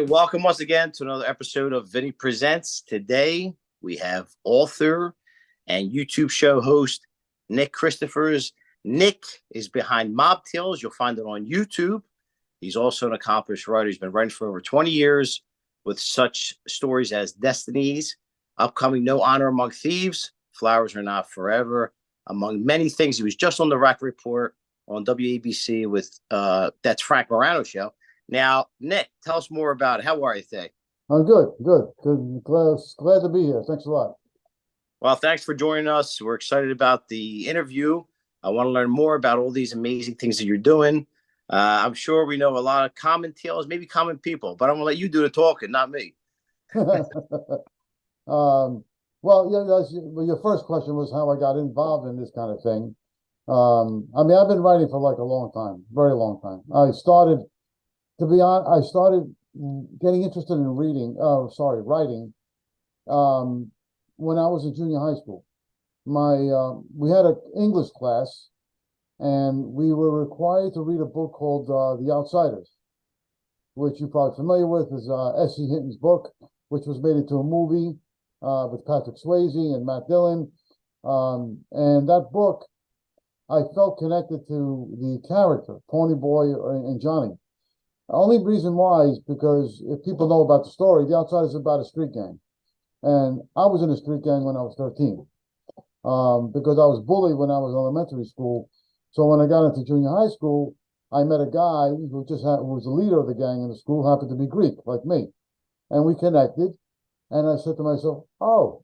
right, welcome once again to another episode of Vinny Presents. Today we have author and YouTube show host Nick Christophers. Nick is behind Mob Tales. You'll find it on YouTube. He's also an accomplished writer. He's been writing for over 20 years with such stories as Destinies, upcoming No Honor Among Thieves, Flowers Are Not Forever, among many things. He was just on the Rack Report on WABC with that's Frank Morano's show. Now, Nick, tell us more about it. How are you today? I'm good. Glad to be here. Thanks a lot. Well, thanks for joining us. We're excited about the interview. I want to learn more about all these amazing things that you're doing. I'm sure we know a lot of common tales, maybe common people, but I'm going to let you do the talking, not me. Well, your first question was how I got involved in this kind of thing. I've been writing for like a long time, very long time. I started getting interested in writing when I was in junior high school. We had an English class, and we were required to read a book called The Outsiders, which you're probably familiar with, is S.E. Hinton's book, which was made into a movie with Patrick Swayze and Matt Dillon. And that book, I felt connected to the character, Pony Boy and Johnny. The only reason why is because if people know about the story, The Outsiders is about a street gang. And I was in a street gang when I was 13 because I was bullied when I was in elementary school. So when I got into junior high school, I met a guy who was the leader of the gang in the school, happened to be Greek, like me. And we connected. And I said to myself, oh,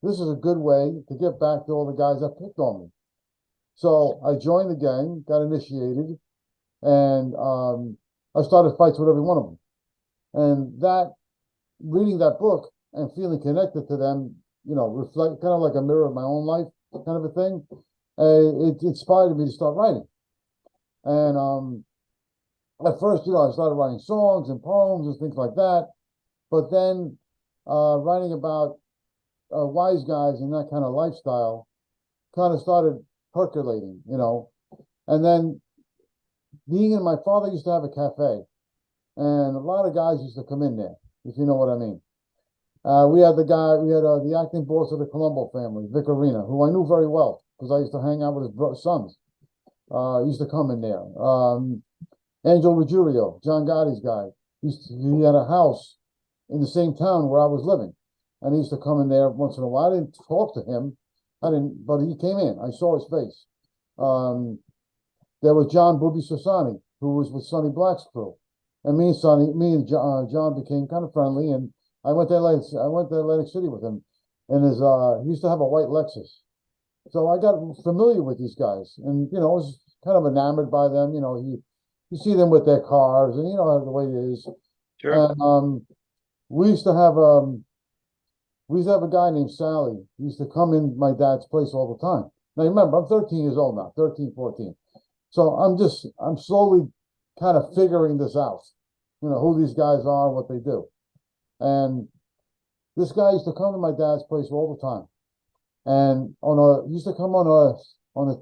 this is a good way to get back to all the guys that picked on me. So I joined the gang, got initiated, and I started fights with every one of them. And reading that book and feeling connected to them, reflect kind of like a mirror of my own life, kind of a thing. It inspired me to start writing. And at first, I started writing songs and poems and things like that. But then writing about wise guys and that kind of lifestyle kind of started percolating, And then my father used to have a cafe, and a lot of guys used to come in there, if you know what I mean. We had the acting boss of the Colombo family, Vic Arena, who I knew very well because I used to hang out with his sons. He used to come in there. Angel Ruggiero, John Gotti's guy, he had a house in the same town where I was living, and he used to come in there once in a while. I didn't talk to him, but he came in. I saw his face. There was John Booby Sassani, who was with Sonny Black's crew, and me and John became kind of friendly. And I went to Atlantic City with him, and he used to have a white Lexus. So I got familiar with these guys, and I was kind of enamored by them. You see them with their cars, and you know the way it is. Sure. And we used to have a guy named Sally. He used to come in my dad's place all the time. Now remember, I'm 13 years old now, 13, 14. So I'm slowly kind of figuring this out, who these guys are, what they do. And this guy used to come to my dad's place all the time. And he used to come on a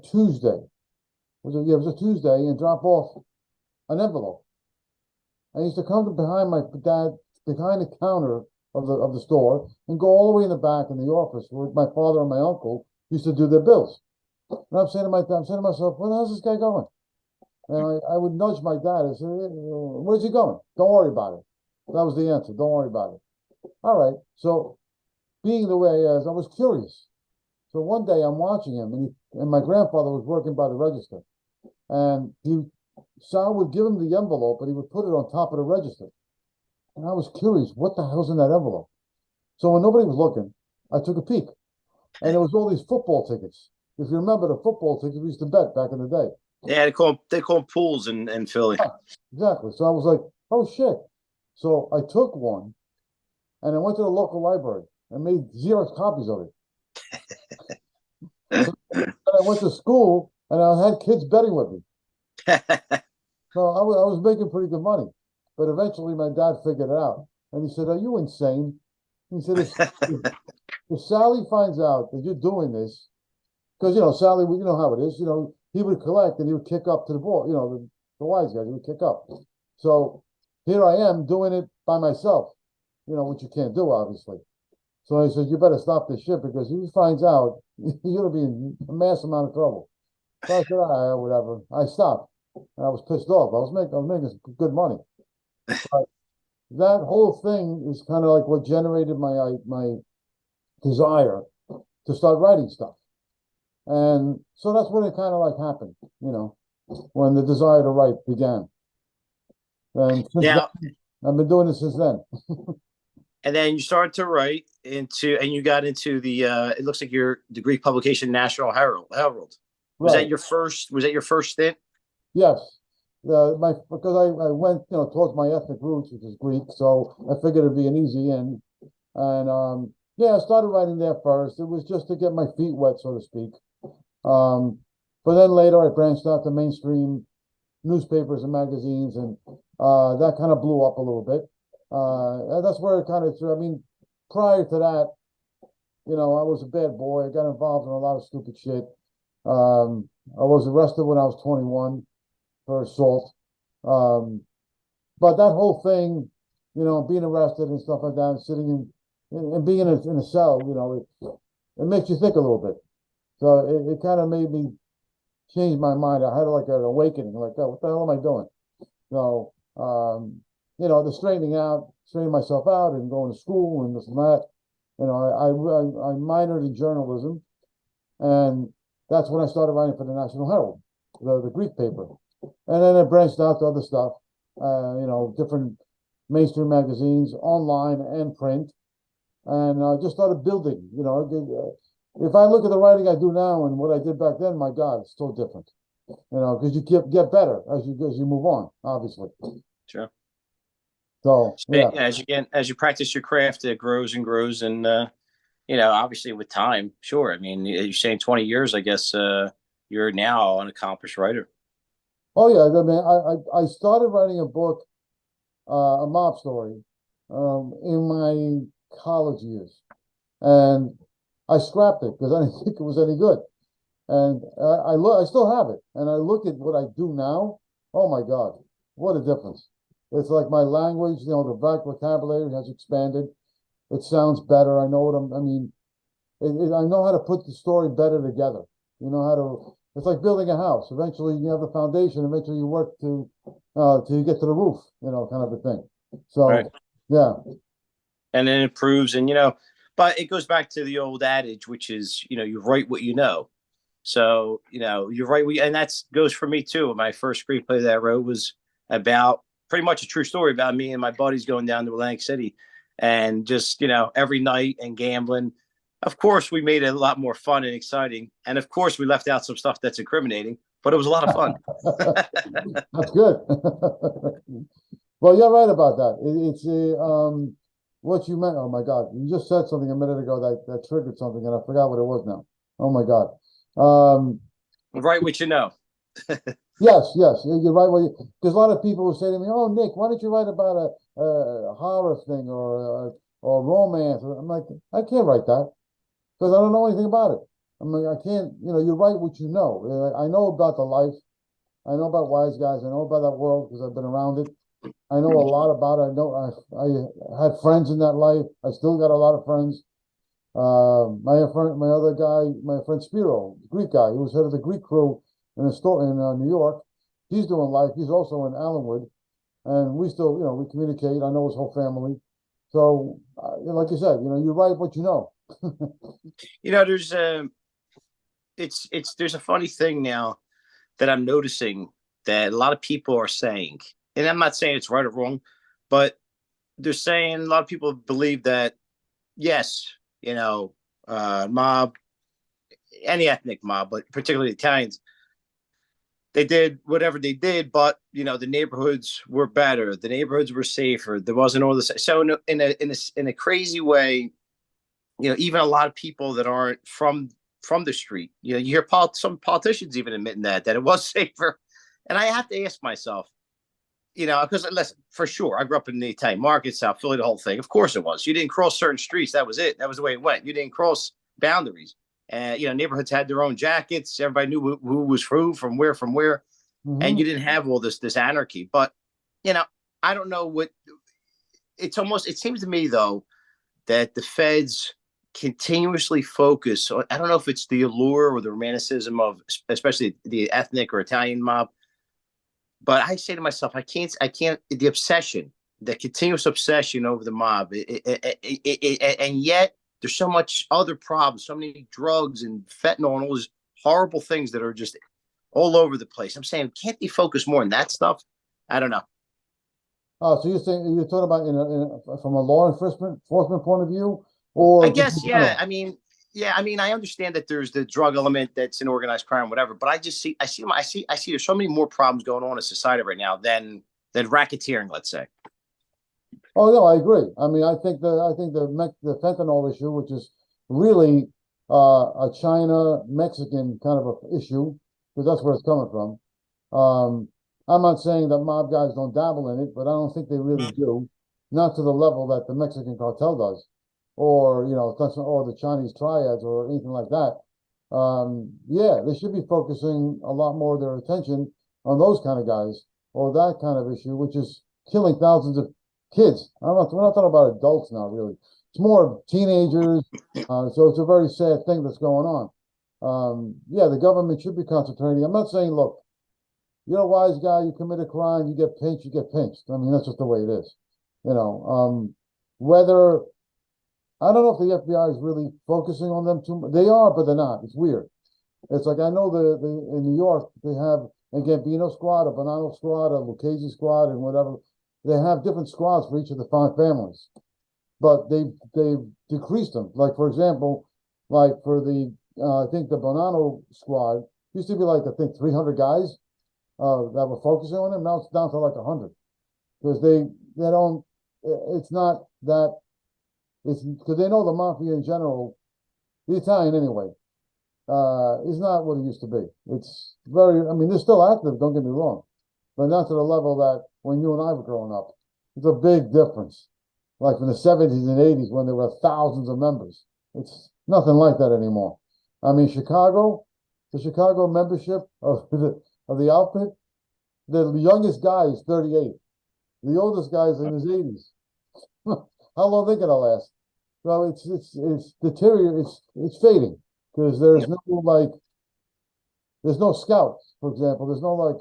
Tuesday. It was a Tuesday, and drop off an envelope. And he used to come behind the counter of the store, and go all the way in the back in the office where my father and my uncle used to do their bills. And I'm saying to myself, where the hell's this guy going? And I would nudge my dad and say, where's he going? Don't worry about it. That was the answer. Don't worry about it. All right. So being the way I was curious. So one day I'm watching him, and my grandfather was working by the register. And Sal would give him the envelope, and he would put it on top of the register. And I was curious, what the hell's in that envelope? So when nobody was looking, I took a peek. And there was all these football tickets. If you remember the football tickets we used to bet back in the day. Yeah, they call them pools in Philly. Yeah, exactly. So I was like, oh shit. So I took one, and I went to the local library and made Xerox copies of it. So I went to school, and I had kids betting with me. So I was making pretty good money. But eventually my dad figured it out. And he said, are you insane? He said, if Sally finds out that you're doing this, because, Sally, you know how it is, he would collect and he would kick up to the ball, the wise guys, he would kick up. So here I am doing it by myself, which you can't do, obviously. So he said, you better stop this shit because if he finds out, you're going to be in a mass amount of trouble. So I said, all right, whatever. I stopped. And I was pissed off. I was making some good money. But that whole thing is kind of like what generated my desire to start writing stuff. And so that's when it kind of like happened, when the desire to write began. And since then, I've been doing it since then. And then you started to write and you got into the it looks like the Greek publication National Herald. Was Right. that your first stint? Yes. Because I went, towards my ethnic roots, which is Greek, so I figured it'd be an easy in. And yeah, I started writing there first. It was just to get my feet wet, so to speak. But then later I branched out to mainstream newspapers and magazines, and that kind of blew up a little bit. And that's where it kind of, I mean, prior to that, I was a bad boy. I got involved in a lot of stupid shit. I was arrested when I was 21 for assault. But that whole thing, being arrested and stuff like that, sitting and being in a cell, it makes you think a little bit. So it kind of made me change my mind. I had like an awakening, like, oh, what the hell am I doing? So, the straightening myself out and going to school and this and that. I minored in journalism, and that's when I started writing for the National Herald, the Greek paper. And then I branched out to other stuff, different mainstream magazines, online and print. And I just started building, if I look at the writing I do now and what I did back then, my God, it's so different, because you get better as you move on, obviously. Sure. So yeah, as you practice your craft, it grows and grows, and obviously with time, sure. I mean, you're saying 20 years, I guess you're now an accomplished writer. Oh yeah, I mean, I started writing a book, a mob story, in my college years, and I scrapped it because I didn't think it was any good. And I still have it, and I look at what I do now. Oh my God, what a difference! It's like my language, the vocabulary has expanded. It sounds better. I know I mean. I know how to put the story better together. You know how to. It's like building a house. Eventually, you have the foundation. Eventually, you work till you get to the roof. Kind of a thing. So, right. Yeah. And then it improves, and but it goes back to the old adage, which is, you write what you know. So, you write, and that goes for me too. My first screenplay that I wrote was about pretty much a true story about me and my buddies going down to Atlantic City and just, every night and gambling. Of course, we made it a lot more fun and exciting. And of course, we left out some stuff that's incriminating, but it was a lot of fun. That's good. Well, you're right about that. It's what you meant. Oh my God, you just said something a minute ago that triggered something, and I forgot what it was now. Oh my God. Write what you know. Yes, you're right. Because a lot of people will say to me, "Oh, Nick, why don't you write about a horror thing or romance?" I'm like, I can't write that because I don't know anything about it. I'm like, I can't. You write what you know. I know about the life. I know about wise guys. I know about that world because I've been around it. I know a lot about it. I know I had friends in that life. I still got a lot of friends. My other guy, my friend Spiro, the Greek guy, who was head of the Greek crew in a store in New York. He's doing life. He's also in Allenwood, and we still, we communicate. I know his whole family. So, like you said, you write what you know. There's there's a funny thing now that I'm noticing that a lot of people are saying, and I'm not saying it's right or wrong, but they're saying a lot of people believe that yes, mob, any ethnic mob, but particularly Italians, they did whatever they did, but the neighborhoods were better, the neighborhoods were safer, there wasn't all this. So in a crazy way, even a lot of people that aren't from the street, you hear some politicians even admitting that it was safer. And I have to ask myself, because listen, for sure, I grew up in the Italian market, South Philly, the whole thing. Of course it was. You didn't cross certain streets. That was it. That was the way it went. You didn't cross boundaries. And, neighborhoods had their own jackets. Everybody knew who was who from where, and you didn't have all this anarchy. But, I don't know what it's almost. It seems to me though that the feds continuously focus on. I don't know if it's the allure or the romanticism of, especially the ethnic or Italian mob. But I say to myself, I can't. The obsession, the continuous obsession over the mob, and yet there's so much other problems, so many drugs and fentanyl and all these horrible things that are just all over the place. I'm saying, can't they focus more on that stuff? I don't know. Oh, so you're talking about from a law enforcement point of view, or I just guess, in yeah. general? I mean, I understand that there's the drug element that's in organized crime, whatever. But I see. There's so many more problems going on in society right now than racketeering, let's say. Oh no, I agree. I mean, I think the fentanyl issue, which is really a China Mexican kind of a issue, because that's where it's coming from. I'm not saying that mob guys don't dabble in it, but I don't think they really do, not to the level that the Mexican cartel does, or or the Chinese triads or anything like that. Yeah, they should be focusing a lot more of their attention on those kind of guys or that kind of issue, which is killing thousands of kids. We're not talking about adults now, really. It's more teenagers. So it's a very sad thing that's going on. Yeah, the government should be concentrating. I'm not saying, look, you're a wise guy, you commit a crime, you get pinched, you get pinched. I mean, that's just the way it is. Whether I don't know if the FBI is really focusing on them too much. They are, but they're not. It's weird. It's like I know the in New York they have a Gambino squad, a Bonanno squad, a Lucchese squad, and whatever. They have different squads for each of the five families, but they've decreased them. Like for example, like for the I think the Bonanno squad used to be like I think 300 guys that were focusing on them. Now it's down to like 100 because they don't. It's not that. It's because they know the mafia in general, the Italian anyway, is not what it used to be. It's very. I mean, they're still active. Don't get me wrong, but not to the level that when you and I were growing up. It's a big difference. Like in the 70s and 80s when there were thousands of members. It's nothing like that anymore. I mean, the Chicago membership of the outfit, the youngest guy is 38. The oldest guy is in his 80s. How long are they gonna last? So it's deteriorating. It's fading because there's no scouts, for example. There's no a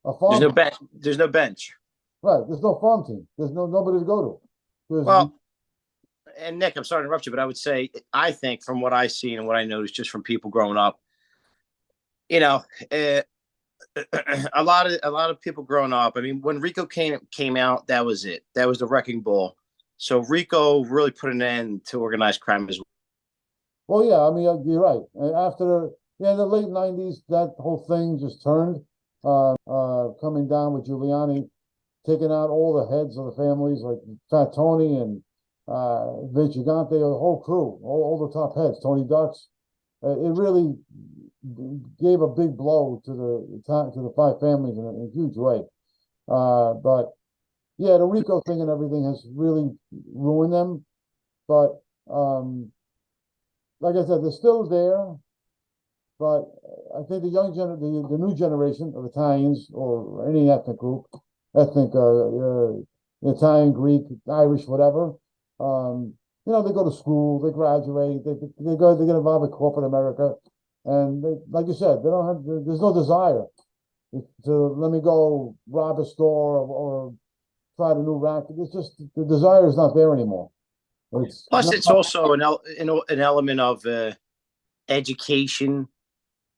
There's farm no bench. There's no bench. right. There's no farm team. There's nobody to go to. Because Well, and Nick, I'm sorry to interrupt you, but I would say I think from what I see and what I noticed just from people growing up, you know, uh, a lot of people growing up. I mean, when Rico came out, that was it. That was the wrecking ball. So Rico really put an end to organized crime as well. well, yeah, I mean, you're right. After the late '90s, that whole thing just turned. Coming down with Giuliani, taking out all the heads of the families like Fat Tony and Vince Gigante, the whole crew, all the top heads, Tony Ducks. It really gave a big blow to the five families in a huge way. But yeah, the Rico thing and everything has really ruined them. But like I said, they're still there. But I think the new generation of Italians or any ethnic group, ethnic Italian, Greek, Irish, whatever, they go to school, they graduate, they get involved in corporate America, and like you said, they don't have. There's no desire to let me go rob a store or try a new racket. It's just the desire is not there anymore. It's Plus, not. it's also an element of education,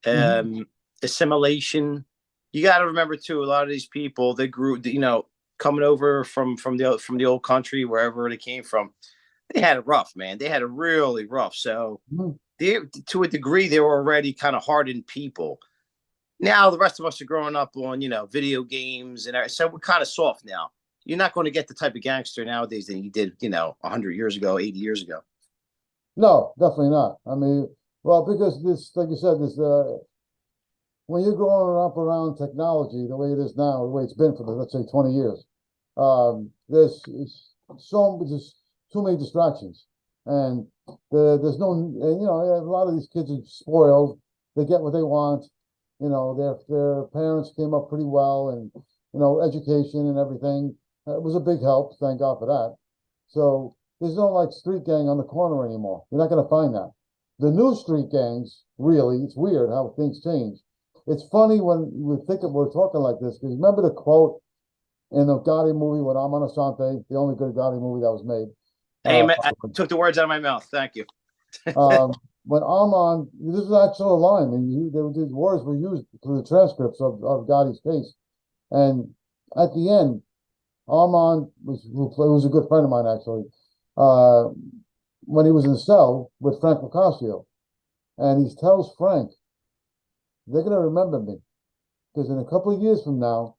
Mhm. assimilation. You got to remember too, a lot of these people they grew, coming over from the old country, wherever they came from. They had it rough, man. They had it really rough. So Mhm. they, to a degree, they were already kind of hardened people. Now the rest of us are growing up on, video games, and so we're kind of soft now. You're not going to get the type of gangster nowadays that you did, 100 years ago, 80 years ago. No, definitely not. I mean, well, because this, like you said, this when you're growing up around technology the way it is now, the way it's been for let's say 20 years, there's too many distractions, and there's no, and, a lot of these kids are spoiled. They get what they want. Their parents came up pretty well, and education and everything. It was a big help. Thank God for that. So there's no like street gang on the corner anymore. You're not going to find that. The new street gangs, really, it's weird how things change. It's funny when we're talking like this, because remember the quote in the Gotti movie with Amon Asante, the only good Gotti movie that was made. Hey, man, I took the words out of my mouth. Thank you. When Amon, this is actually a line, and these words were used through the transcripts of Gotti's case. And at the end, Armand who was a good friend of mine, actually, when he was in the cell with Frank Locascio, and he tells Frank, they're going to remember me, because in a couple of years from now,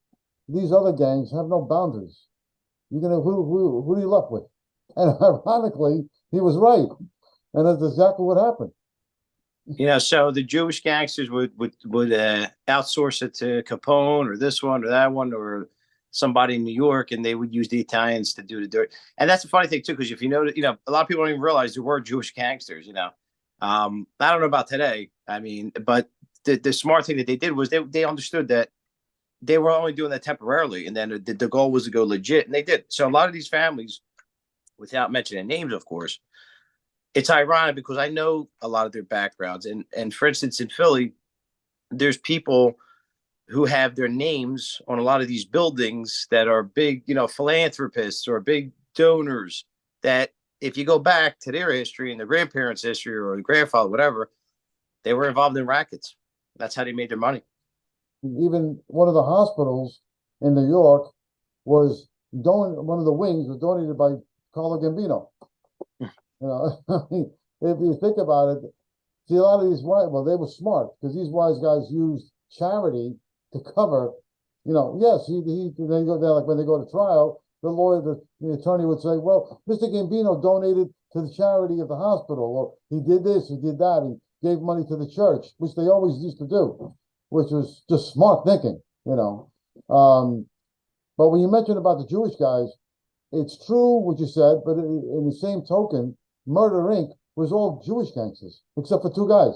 these other gangs have no boundaries. You're going to, who are you left with? And ironically, he was right. And that's exactly what happened. So the Jewish gangsters would outsource it to Capone or this one or that one or somebody in New York, and they would use the Italians to do the dirt. And that's a funny thing too, because if you know, a lot of people don't even realize there were Jewish gangsters. I don't know about today. I mean, but the smart thing that they did was they understood that they were only doing that temporarily, and then the goal was to go legit, and they did. So a lot of these families, without mentioning names, of course, it's ironic because I know a lot of their backgrounds, and for instance, in Philly, there's people who have their names on a lot of these buildings that are big, philanthropists or big donors, that if you go back to their history and their grandparents' history or the grandfather, whatever, they were involved in rackets. That's how they made their money. Even one of the hospitals in New York was one of the wings was donated by Carlo Gambino. I mean, if you think about it, see, a lot of these they were smart, because these wise guys used charity to cover, yes, they go there, like when they go to trial, the lawyer, the attorney would say, well, Mr. Gambino donated to the charity of the hospital, or he did this, he did that, he gave money to the church, which they always used to do, which was just smart thinking, but when you mentioned about the Jewish guys, it's true what you said, but in the same token, Murder Inc. was all Jewish gangsters, except for two guys,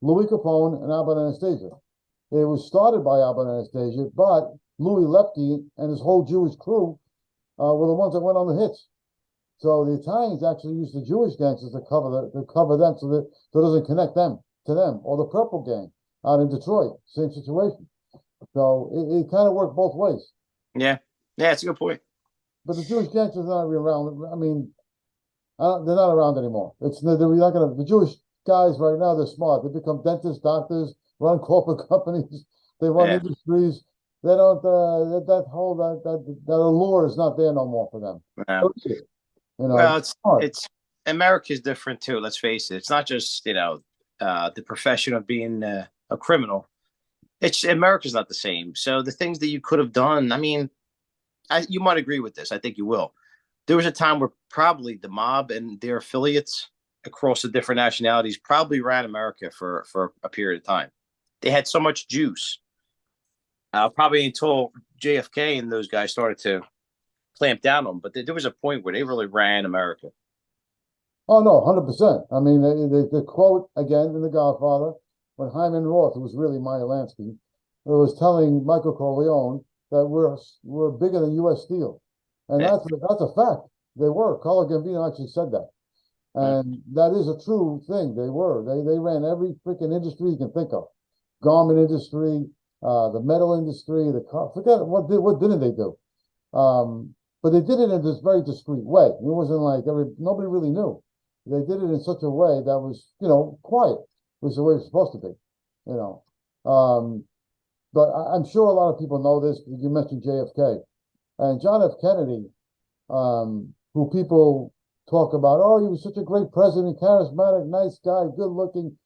Louis Capone and Albert Anastasia. It was started by Albert Anastasia, but Louis Lepke and his whole Jewish crew were the ones that went on the hits. So the Italians actually used the Jewish gangsters to cover them, so that it doesn't connect them to them. Or the Purple Gang out in Detroit, same situation. So it kind of worked both ways. Yeah, that's a good point. But the Jewish gangsters are not around. I mean, they're not around anymore. They're not going to. The Jewish guys right now, they're smart. They become dentists, doctors, run corporate companies. They run industries. They don't. That allure is not there no more for them. Well, it's America's different too. Let's face it. It's not just the profession of being a criminal. America's not the same. So the things that you could have done. I mean, you might agree with this. I think you will. There was a time where probably the mob and their affiliates across the different nationalities probably ran America for a period of time. They had so much juice. Probably until JFK and those guys started to clamp down on them. But there was a point where they really ran America. Oh, no, 100%. I mean, the quote, again, in The Godfather, when Hyman Roth, who was really Meyer Lansky, was telling Michael Corleone that we're bigger than U.S. Steel. And that's a fact. They were. Carlo Gambino actually said that. And that is a true thing. They were. They ran every freaking industry you can think of. Garment industry, the metal industry, forget what didn't they do? But they did it in this very discreet way. It wasn't like nobody really knew. They did it in such a way that was, quiet, which is the way it's supposed to be, But I'm sure a lot of people know this. You mentioned JFK. And John F. Kennedy, who people talk about, oh, he was such a great president, charismatic, nice guy, good looking.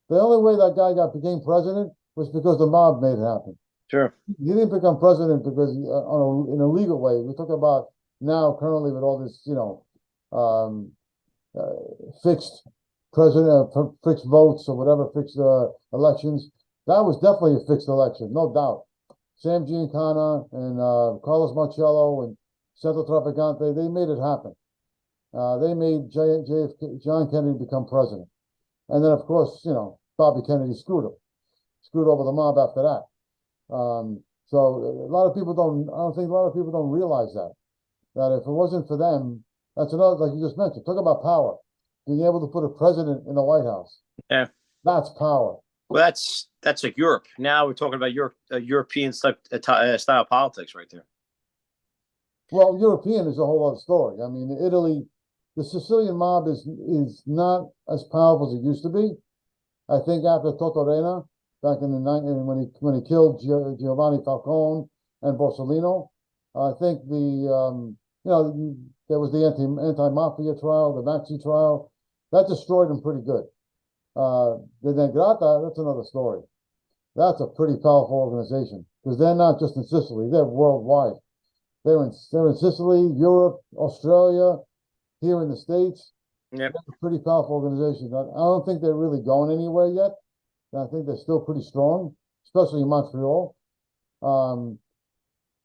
The only way that guy became president was because the mob made it happen. Sure. He didn't become president because in a legal way. We're talking about now currently with all this, fixed president, fixed votes or whatever, fixed elections. That was definitely a fixed election, no doubt. Sam Giancana and Carlos Marcello and Centro Traficante, they made it happen. They made John Kennedy become president. And then, of course, Bobby Kennedy screwed over the mob after that. So a lot of people don't. I don't think a lot of people don't realize that if it wasn't for them, that's another, like you just mentioned. Talk about power, being able to put a president in the White House. Yeah, that's power. well, that's like Europe. Now we're talking about European style politics right there. Well, European is a whole other story. I mean, Italy, the Sicilian mob is not as powerful as it used to be. I think after Tortorella, back in the 90s, when he killed Giovanni Falcone and Borsellino, I think there was the anti-mafia trial, the Nazi trial, that destroyed him pretty good. The Negrata, that's another story. That's a pretty powerful organization because they're not just in Sicily; they're worldwide. They're in Sicily, Europe, Australia, here in the States. Yep. They're a pretty powerful organization. I don't think they're really going anywhere yet. I think they're still pretty strong, especially in Montreal.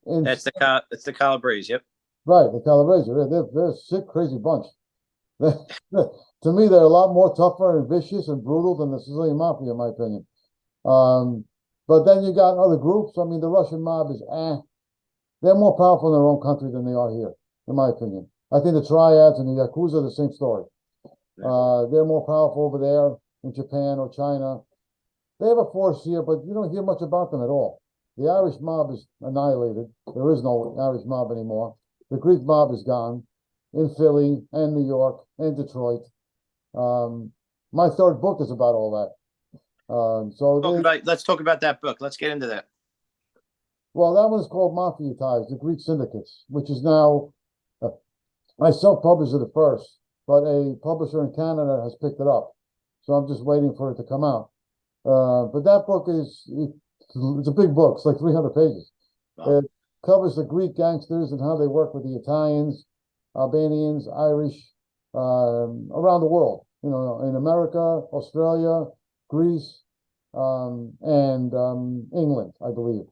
That's the Calabrese. Yep. Right, the Calabrese. They're a sick, crazy bunch. To me, they're a lot more tougher and vicious and brutal than the Sicilian Mafia, in my opinion. But then you got other groups. I mean, the Russian mob is they're more powerful in their own country than they are here, in my opinion. I think the Triads and the Yakuza are the same story. They're more powerful over there in Japan or China. They have a force here, but you don't hear much about them at all. The Irish mob is annihilated. There is no Irish mob anymore. The Greek mob is gone in Philly and New York and Detroit. My third book is about all that. Let's talk about that book. Let's get into that. Well, that one is called Mafia Ties, the Greek Syndicates, which is now, I self-published it at first, but a publisher in Canada has picked it up. So I'm just waiting for it to come out. But that book it's a big book. It's like 300 pages. Wow. It covers the Greek gangsters and how they work with the Italians, Albanians, Irish, around the world. You know, in America, Australia, Greece, and England, I believe.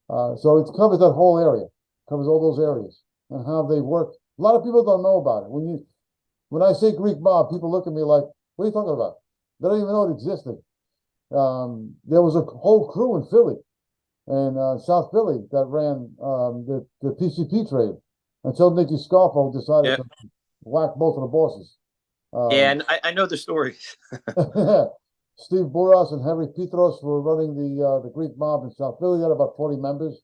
So it covers that whole area, covers all those areas and how they work. A lot of people don't know about it. When I say Greek mob, people look at me like, what are you talking about? They don't even know it existed. There was a whole crew in Philly and South Philly that ran the PCP trade until Nicky Scarfo decided to whack both of the bosses. And I know the story. Steve Boras and Henry Petros were running the Greek mob in South Philly. They had about 40 members.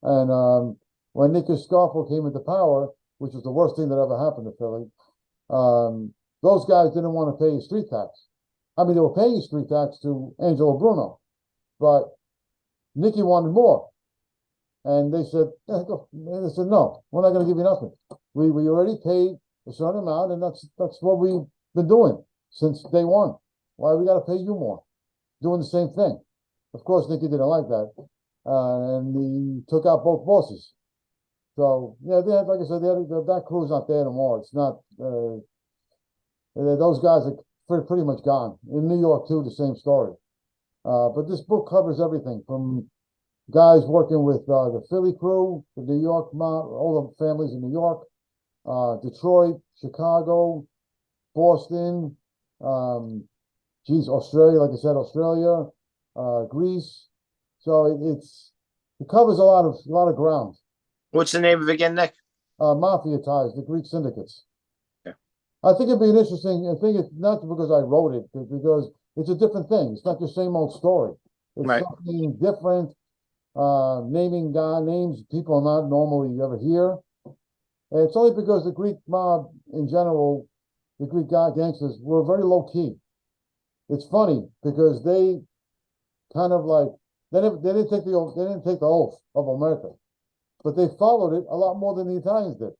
And when Nicky Scarfo came into power, which was the worst thing that ever happened to Philly, those guys didn't want to pay street tax. I mean, they were paying street tax to Angelo Bruno, but Nicky wanted more. And they said, no, we're not going to give you nothing. We already paid a certain amount, and that's what we've been doing since day one. Why we got to pay you more? Doing the same thing. Of course, Nicky didn't like that, and he took out both bosses. So yeah, like I said, that crew's not there anymore. It's not. Those guys are pretty much gone. In New York too, the same story. But this book covers everything from guys working with the Philly crew, the New York mob, all the families in New York, Detroit, Chicago, Boston. Australia, like I said, Australia, Greece. So it covers a lot of ground. What's the name of it again, Nick? Mafia Ties, the Greek Syndicates. Yeah. I think it'd be an interesting. I think it's not because I wrote it, but because it's a different thing. It's not the same old story. It's something different. Naming names people not normally ever hear. And it's only because the Greek mob in general, the Greek gangsters, were very low key. It's funny because they kind of like they didn't take the oath of America, but they followed it a lot more than the Italians did.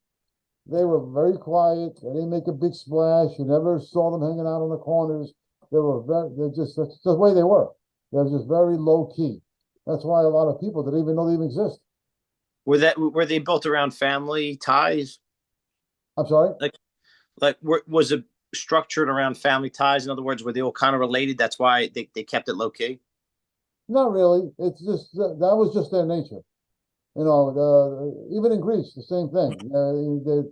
They were very quiet. They didn't make a big splash. You never saw them hanging out on the corners. That's the way they were. They were just very low key. That's why a lot of people didn't even know they even exist. Were they built around family ties? I'm sorry? Was it structured around family ties? In other words, were they all kind of related? That's why they kept it low key? Not really. It's just that was just their nature. You know, even in Greece, the same thing. They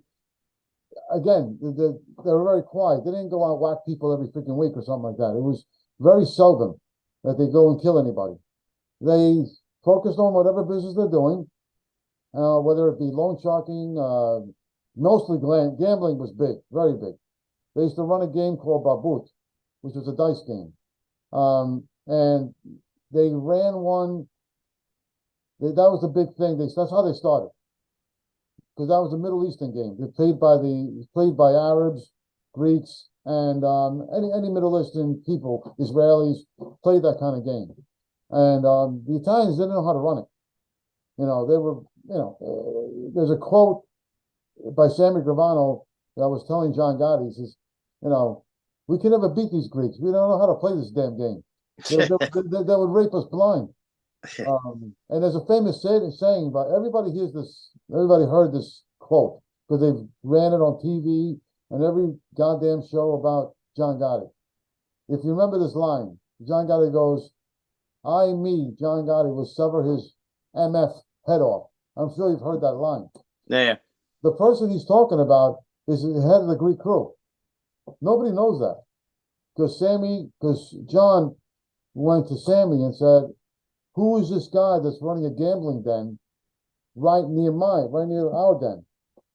were very quiet. They didn't go out and whack people every freaking week or something like that. It was very seldom that they go and kill anybody. They focused on whatever business they're doing, whether it be loan sharking, mostly gambling was big, very big. They used to run a game called Babut, which was a dice game. And they ran one. That was the big thing. That's how they started, because that was a Middle Eastern game. It was played by Arabs, Greeks, and any Middle Eastern people, Israelis, played that kind of game. And the Italians didn't know how to run it. They were, there's a quote by Sammy Gravano that I was telling John Gotti. He says, we can never beat these Greeks. We don't know how to play this damn game. They would rape us blind. And there's a famous saying about everybody heard this quote because they ran it on TV and every goddamn show about John Gotti. If you remember this line, John Gotti goes, John Gotti, will sever his MF head off. I'm sure you've heard that line. Yeah. The person he's talking about is the head of the Greek crew. Nobody knows that because John went to Sammy and said, who is this guy that's running a gambling den right near our den?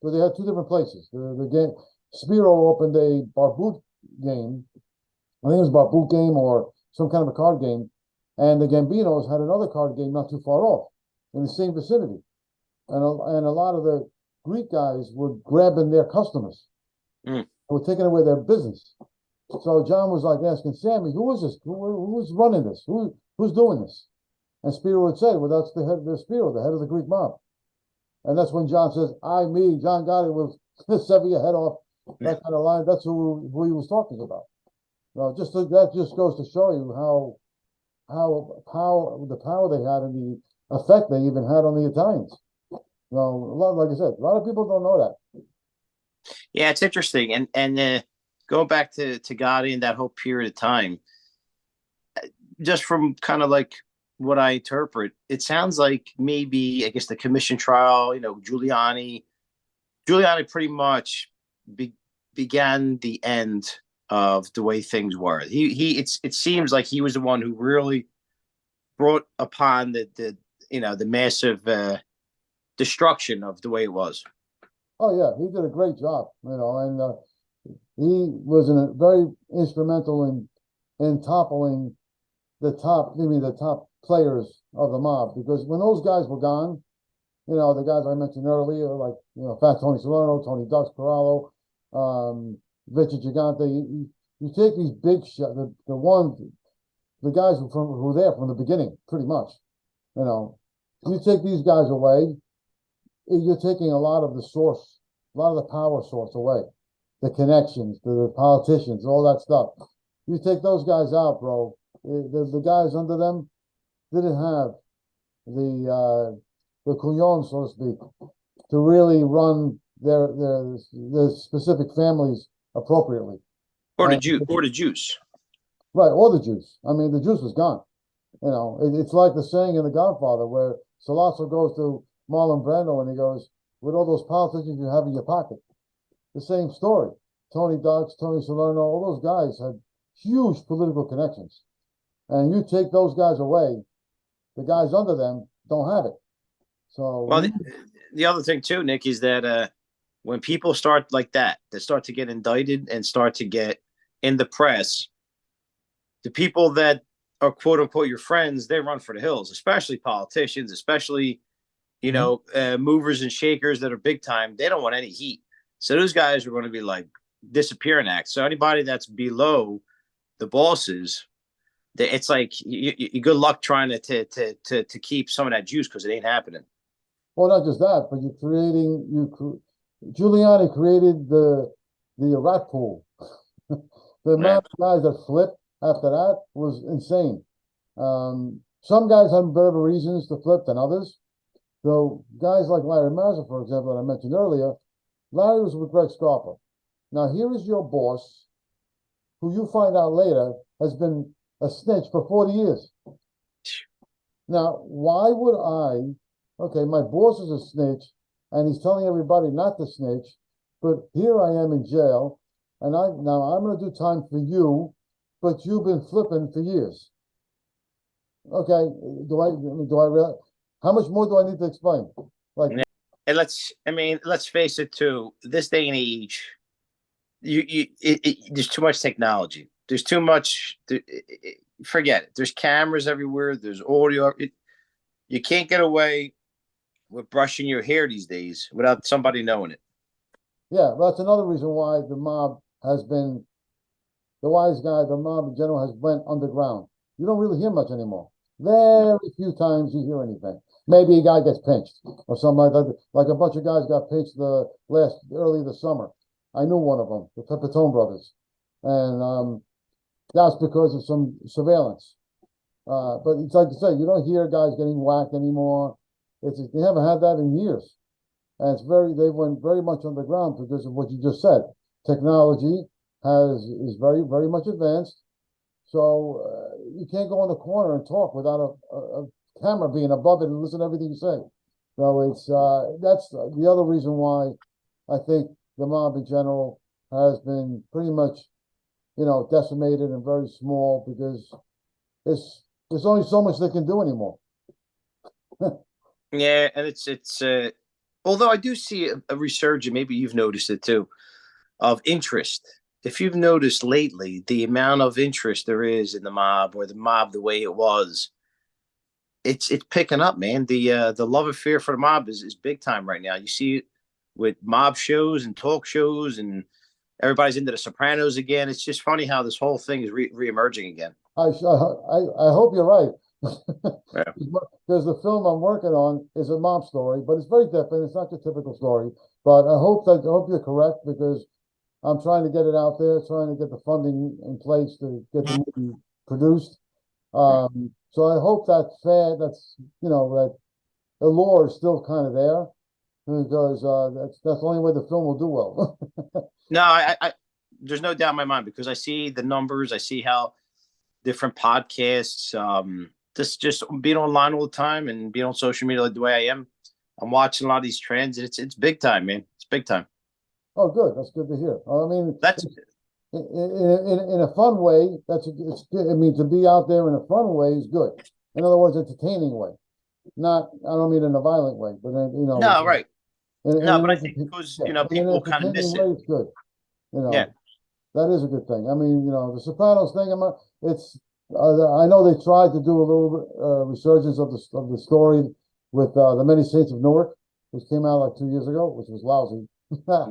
So they had two different places. The game, Spiro opened a Barbut game. I think it was a Barbut game or some kind of a card game. And the Gambinos had another card game not too far off in the same vicinity. And a lot of the Greek guys were grabbing their customers. Were taking away their business. So John was like asking Sammy, who is this? Who's running this? Who's doing this? And Spiro would say, well, that's the head of Spiro, the head of the Greek mob. And that's when John says, John Gotti will sever your head off. That kind of line. That's who he was talking about. That just goes to show you how the power they had and the effect they even had on the Italians. Like I said, a lot of people don't know that. Yeah, it's interesting. And going back to Gotti and that whole period of time, just from kind of like what I interpret, it sounds like maybe, I guess, the commission trial, Giuliani pretty much began the end of the way things were. It seems like he was the one who really brought upon the massive destruction of the way it was. Oh yeah, he did a great job, and he was very instrumental in toppling the top players of the mob, because when those guys were gone, the guys I mentioned earlier, like Fat Tony Salerno, Tony Ducks, Corallo, Victor Gigante, you take these big shots, the guys who were there from the beginning, pretty much, you take these guys away, you're taking a lot of the power source away, the connections, the politicians, all that stuff. You take those guys out, bro. The guys under them didn't have the couillon, so to speak, to really run their specific families appropriately. Or the juice. Right, or the juice. I mean, the juice was gone. It's like the saying in The Godfather where Sollozzo goes to Marlon Brando and he goes, with all those politicians you have in your pocket. The same story. Tony Ducks, Tony Salerno, all those guys had huge political connections. And you take those guys away, the guys under them don't have it. So, well, the other thing too, Nick, is that when people start like that, they start to get indicted and start to get in the press, the people that are quote unquote your friends, they run for the hills, especially politicians, especially movers and shakers that are big time. They don't want any heat. So those guys are going to be like disappearing acts. So anybody that's below the bosses, it's like you good luck trying to keep some of that juice, because it ain't happening. Well, not just that, but Giuliani created the rat pool. The amount of guys that flipped after that was insane. Some guys had better reasons to flip than others. So guys like Larry Mazza, for example, that I mentioned earlier, Larry was with Greg Scarpa. Now here is your boss, who you find out later has been a snitch for 40 years. Now, why would my boss is a snitch, and he's telling everybody not to snitch, but here I am in jail, and I'm going to do time for you, but you've been flipping for years. Okay, do I really? How much more do I need to explain? Like, Yeah. And let's face it too. This day and age, there's too much technology. There's too much. Forget it. There's cameras everywhere. There's audio. You can't get away with brushing your hair these days without somebody knowing it. yeah, that's another reason why the mob has been the wise guy. The mob in general has went underground. You don't really hear much anymore. Very few times you hear anything. Maybe a guy gets pinched or something like that. Like a bunch of guys got pinched early this summer. I knew one of them, the Pepitone brothers, and that's because of some surveillance. But it's like you say, you don't hear guys getting whacked anymore. They haven't had that in years, and they went very much underground because of what you just said. Technology is very much advanced, so you can't go in the corner and talk without a camera being above it and listen to everything you say. So that's the other reason why I think the mob in general has been pretty much, decimated and very small because there's only so much they can do anymore. Yeah, and it's although I do see a resurgence, maybe you've noticed it too, of interest. If you've noticed lately, the amount of interest there is in the mob or the mob the way it was, it's picking up, man. The love affair for the mob is big time right now. You see it with mob shows and talk shows, and everybody's into the Sopranos again. It's just funny how this whole thing is reemerging again. I hope you're right. Yeah. Because the film I'm working on is a mob story, but it's very different. It's not your typical story. But I hope you're correct because I'm trying to get it out there, trying to get the funding in place to get the movie produced. So I hope that's that the lore is still kind of there because that's the only way the film will do well. No, there's no doubt in my mind because I see the numbers. I see how different podcasts, just being online all the time and being on social media the way I am. I'm watching a lot of these trends, and it's big time, man. It's big time. Oh, good. That's good to hear. I mean, That's in a fun way, it's good. I mean, to be out there in a fun way is good. In other words, entertaining way. Not, I don't mean in a violent way, but no, right. in No, an but I think because yeah, in an people kind of entertaining miss way, it. it's good. Yeah. That is a good thing. I mean, the Sopranos thing. I know they tried to do a little resurgence of the story with the Many Saints of Newark, which came out like 2 years ago, which was lousy.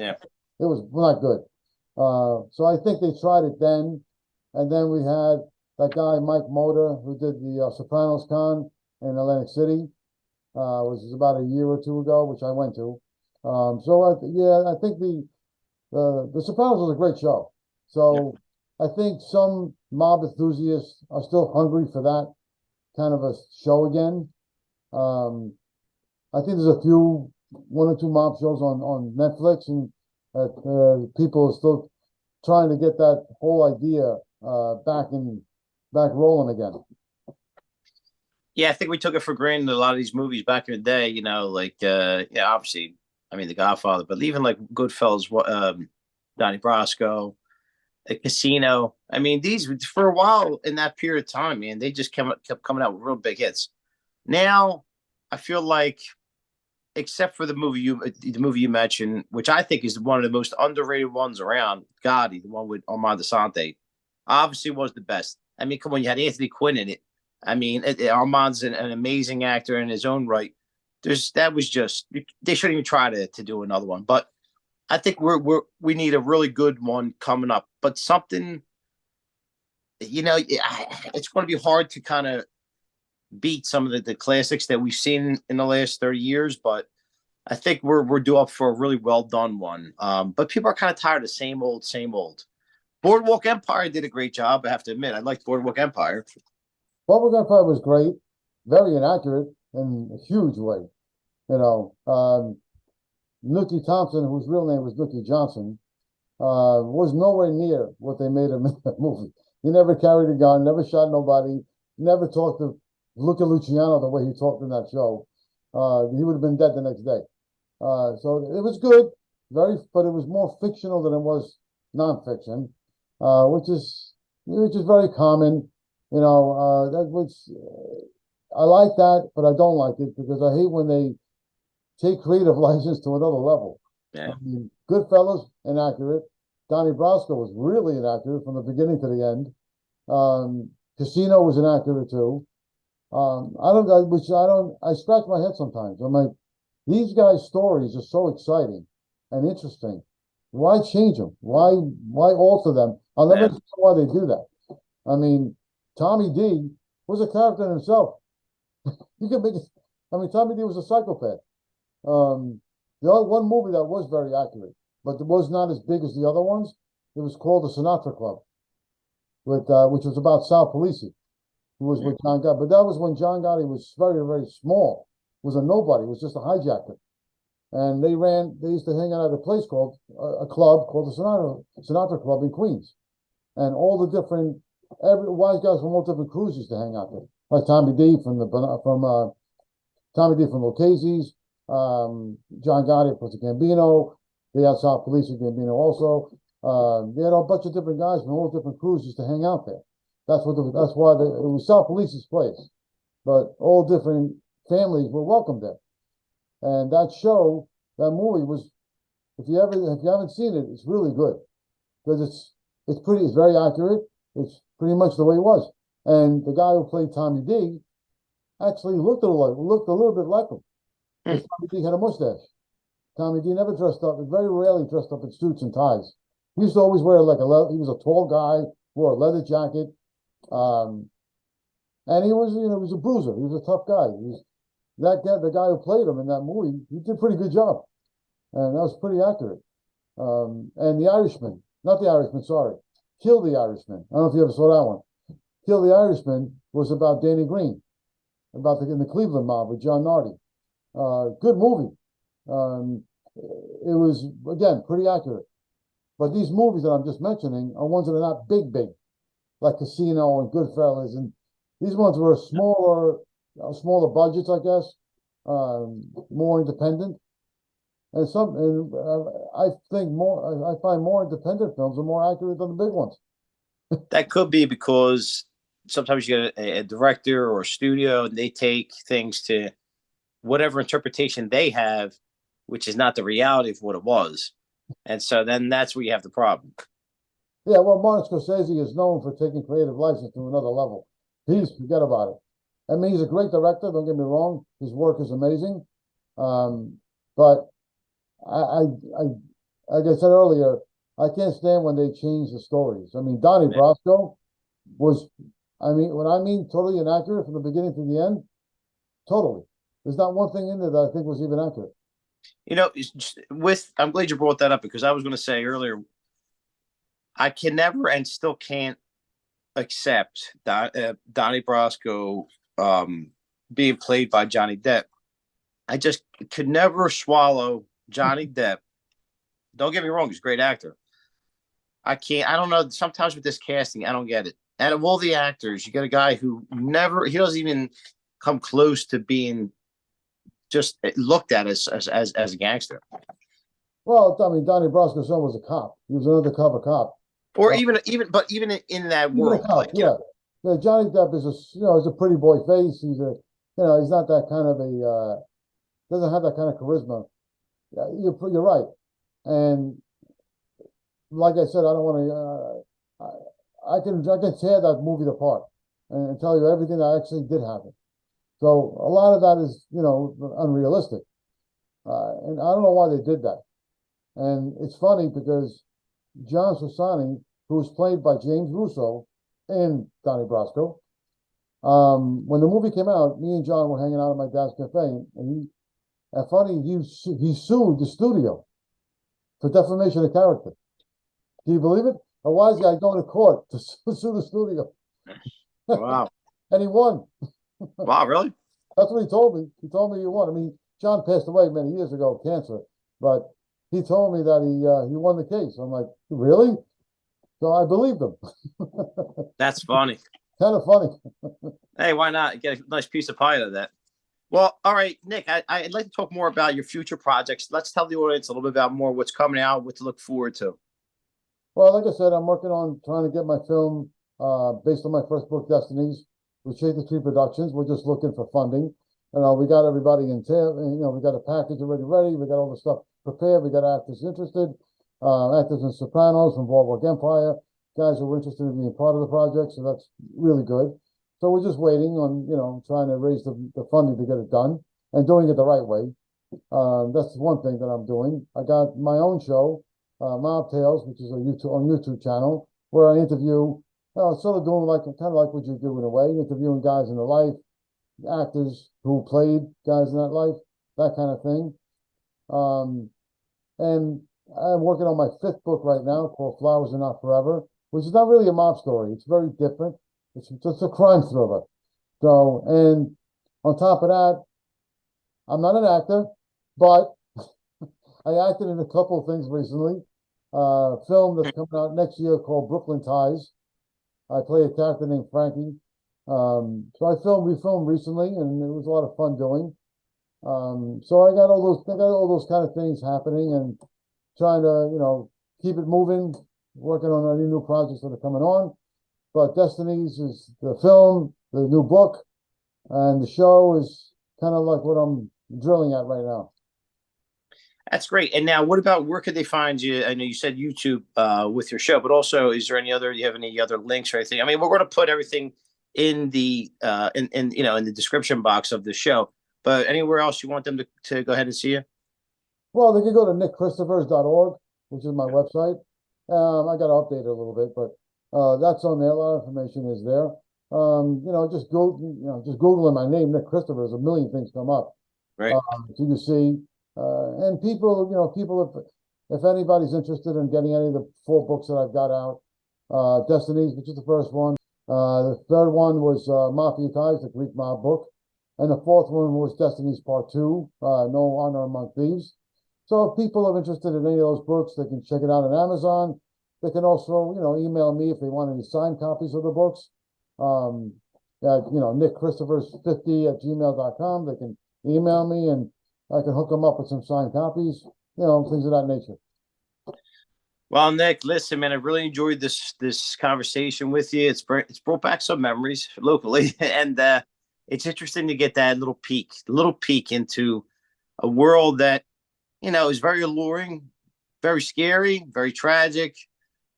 Yeah. It was not good. So I think they tried it then, and then we had that guy Mike Moda who did the Sopranos Con in Atlantic City, which was about a year or two ago, which I went to. I think the Sopranos was a great show. So I think some mob enthusiasts are still hungry for that kind of a show again. I think there's one or two mob shows on Netflix, and people are still trying to get that whole idea back rolling again. Yeah, I think we took it for granted a lot of these movies back in the day, like obviously, I mean, The Godfather, but even like Goodfellas, Donnie Brasco, a Casino. I mean, these for a while in that period of time, man, they just kept coming out with real big hits. Now, I feel like, except for the movie you mentioned, which I think is one of the most underrated ones around, Gotti, the one with Armand Desante, obviously was the best. I mean, come on, you had Anthony Quinn in it. I mean, Armand's an amazing actor in his own right. That was just they shouldn't even try to do another one. But I think we need a really good one coming up. But something, it's going to be hard to kind of beat some of the classics that we've seen in the last 30 years. But I think we're due up for a really well done one. But people are kind of tired of same old, same old. Boardwalk Empire did a great job. I have to admit, I liked Boardwalk Empire. Boardwalk Empire was great, very inaccurate in a huge way. Nookie Thompson, whose real name was Nookie Johnson, was nowhere near what they made him in that movie. He never carried a gun, never shot nobody, never talked to Luca Luciano the way he talked in that show. He would have been dead the next day. So it was good, but it was more fictional than it was nonfiction, which is very common. That was I like that, but I don't like it because I hate when they take creative license to another level. Yeah. I mean, Goodfellas, inaccurate. Donnie Brasco was really inaccurate from the beginning to the end. Casino was inaccurate too. I scratch my head sometimes. I'm like, these guys' stories are so exciting and interesting. Why change them? Why alter them? I'll never understand why they do that. I mean, Tommy D was a character in himself. You can make it. I mean, Tommy D was a psychopath. The other one movie that was very accurate, but it was not as big as the other ones. It was called the Sinatra Club, which was about Sal Polisi, who was with John Gotti. But that was when John Gotti was very, very small, was a nobody, was just a hijacker. And they used to hang out at a place called, a club called the Sinatra Club in Queens. And all the different, wise guys from all different crews used to hang out there. Like Tommy D from Lucchese's, John Gotti, of course, the Gambino. They had Sal Polisi Gambino also. They had a bunch of different guys from all different crews used to hang out there. That's why it was Sal Polisi's place. But all different families were welcome there. And that movie was, if you haven't seen it, it's really good because it's very accurate. It's pretty much the way it was. And the guy who played Tommy D actually looked a little bit like him. Tommy D had a mustache. Tommy D never dressed up, very rarely dressed up in suits and ties. He used to always wear he was a tall guy, wore a leather jacket. And he was a bruiser. He was a tough guy. The guy who played him in that movie, he did a pretty good job. And that was pretty accurate. And The Irishman, not The Irishman, sorry. Kill the Irishman. I don't know if you ever saw that one. Kill the Irishman was about Danny Green, in the Cleveland mob with John Nardi. Good movie. It was, again, pretty accurate. But these movies that I'm just mentioning are ones that are not big, like Casino and Goodfellas. And these ones were smaller budgets, I guess, more independent. And I find more independent films are more accurate than the big ones. That could be because sometimes you get a director or a studio, and they take things to whatever interpretation they have, which is not the reality of what it was. And so then that's where you have the problem. Yeah, well, Martin Scorsese is known for taking creative license to another level. Forget about it. I mean, he's a great director, don't get me wrong. His work is amazing. But like I said earlier, I can't stand when they change the stories. I mean, Donnie Brasco was, when I mean totally inaccurate from the beginning to the end, totally. There's not one thing in there that I think was even accurate. I'm glad you brought that up because I was going to say earlier, I can never and still can't accept Donnie Brasco being played by Johnny Depp. I just could never swallow Johnny Depp. Don't get me wrong, he's a great actor. I don't know. Sometimes with this casting, I don't get it. Out of all the actors, you get a guy who he doesn't even come close to being just looked at as a gangster. Well, I mean, Donnie Brasco's son was a cop. He was an undercover cop. Or even in that world. Yeah, Johnny Depp is a pretty boy face. He's not that kind of doesn't have that kind of charisma. Yeah, you're right. And like I said, I don't want to. I can tear that movie apart and tell you everything that actually did happen. So a lot of that is unrealistic, and I don't know why they did that. And it's funny because John Sassani, who was played by James Russo in Donnie Brasco, when the movie came out, me and John were hanging out at my dad's cafe, and he sued the studio for defamation of character. Can you believe it? A wise guy going to court to sue the studio. Wow. And he won. Wow, really? That's what he told me. He told me he won. I mean, John passed away many years ago of cancer, but he told me that he won the case. I'm like, really? So I believed him. That's funny. Kind of funny. Hey, why not get a nice piece of pie out of that? Well, all right, Nick, I'd like to talk more about your future projects. Let's tell the audience a little bit about more what's coming out, what to look forward to. Well, like I said, I'm working on trying to get my film based on my first book, Destinies. We changed the 3 productions. We're just looking for funding. We got everybody in town. We got a package already ready. We got all the stuff prepared. We got actors interested, actors in Sopranos from Boardwalk Empire, guys who are interested in being part of the project. So that's really good. So we're just waiting on, trying to raise the funding to get it done and doing it the right way. That's one thing that I'm doing. I got my own show, Mafia Ties, which is on YouTube channel, where I interview, sort of doing kind of like what you do in a way, interviewing guys in their life, actors who played guys in that life, that kind of thing. And I'm working on my 5th book right now called Flowers Are Not Forever, which is not really a mob story. It's very different. It's just a crime thriller. So, and on top of that, I'm not an actor, but I acted in a couple of things recently. Film that's coming out next year called Brooklyn Ties. I play a character named Frankie. So we filmed recently, and it was a lot of fun doing. So I got all those kind of things happening, and trying to, keep it moving, working on any new projects that are coming on. But Destinies is the film, the new book, and the show is kind of like what I'm drilling at right now. That's great. And now, what about where could they find you? I know you said YouTube with your show, but also, is there do you have any other links or anything? I mean, we're going to put everything in the in the description box of the show. But anywhere else you want them to go ahead and see you? Well, they can go to nickchristofers.org, which is my website. I got to update it a little bit, but that's on there. A lot of information is there. Just Googling my name, Nick Christopher, a million things come up. Right. So you see, and people, if anybody's interested in getting any of the 4 books that I've got out, Destinies, which is the first one. The 3rd one was Mafia Ties, the Greek mob book. And the 4th one was Destinies Part 2, No Honor Among Thieves. So if people are interested in any of those books, they can check it out on Amazon. They can also, email me if they want any signed copies of the books. nickchristofers50@gmail.com. They can email me, and I can hook them up with some signed copies, things of that nature. Well, Nick, listen, man, I really enjoyed this conversation with you. It's brought back some memories locally, and it's interesting to get that little peek into a world that is very alluring, very scary, very tragic,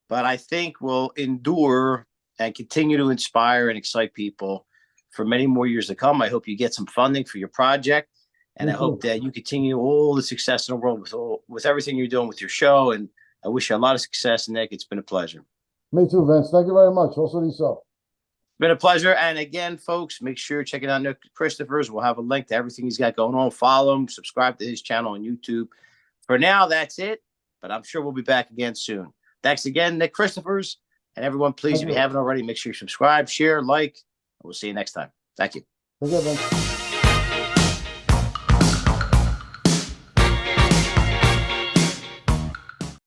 but I think will endure and continue to inspire and excite people for many more years to come. I hope you get some funding for your project, and I hope that you continue all the success in the world with everything you're doing with your show. And I wish you a lot of success, Nick. It's been a pleasure. Me too, Vince. Thank you very much. Also, yourself. Been a pleasure. And again, folks, make sure you're checking out Nick Christopher's. We'll have a link to everything he's got going on. Follow him, subscribe to his channel on YouTube. For now, that's it, but I'm sure we'll be back again soon. Thanks again, Nick Christopher's. And everyone, please, if you haven't already, make sure you subscribe, share, like, and we'll see you next time. Thank you. Take care, Vince.